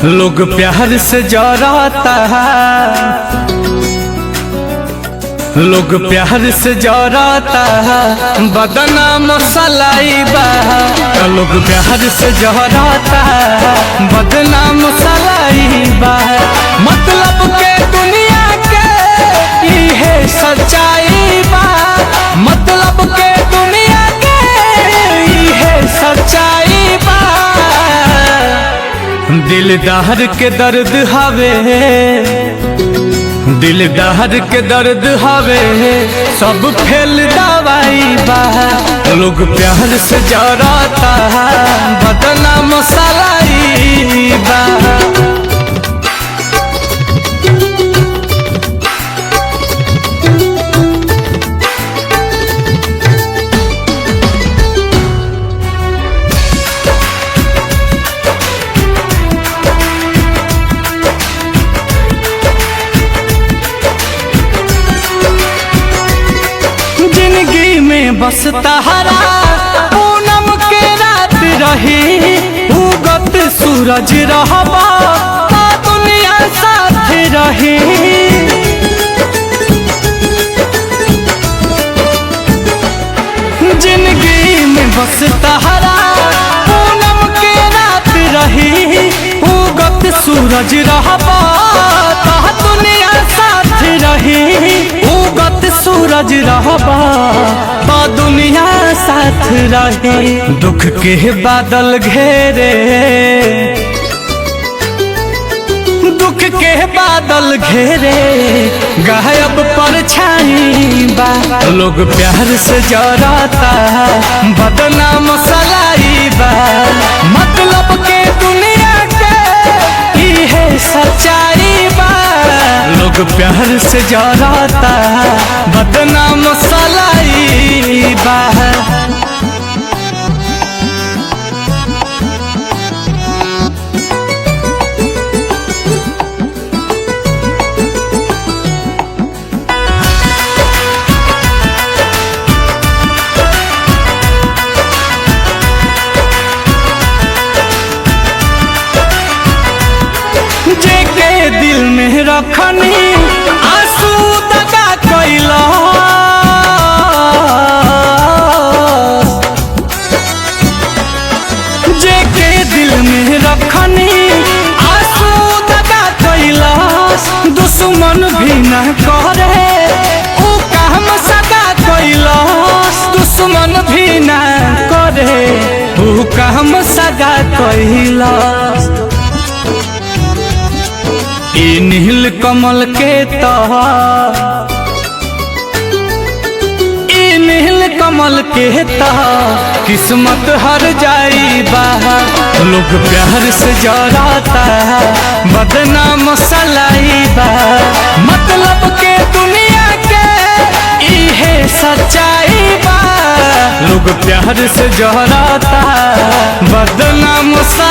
लोग प्यार से जराता है, लोग प्यार से जराता है, बदनाम सलाई बा। लोग प्यार से जराता है, बदनाम सलाई बा। मतलब के दुनिया के ये सच्चाई बा, मतलब के दुनिया के ये सच्चाई बा। दिलदार के दर्द हवे, दिलदार के दर्द हवे, सब फेल दवाई बा। लोग प्यार से जराता है, बदनाम सलाई बा। जिंदगी में बस तहरा पूनम के रात रही, उगत सूरज रहबा ता दुनिया साथ रही। जिंदगी में बस तहरा पूनम के रात रही, उगत सूरज रहबा ता दुनिया साथ रही। उगत सूरज रहबा तो दुनिया साथ रहे। दुख के बादल घेरे, दुख के बादल घेरे, गायब परछाई बा। लोग प्यार से जराता है, बदनाम सलाई बा। मतलब के दुनिया के ये सच्चाई बा। लोग प्यार से जराता है, बदनाम सलाई बा। जेके दिल में रखनी आंसू दगा कैला, जेके दिल में रखनी आंसू दगा कैला। दुश्मन भी न करे ऊ काम सगा कैला, दुश्मन भी न करे ऊ काम सगा कैला। ई नील कमल के तहा, ई नील कमल के तहा, किस्मत हर जाई बा। लोग प्यार से जराता है, बदनाम सलाई बा। मतलब के दुनिया के ये सच्चाई बा। लोग प्यार से जराता है, बदनाम सलाई।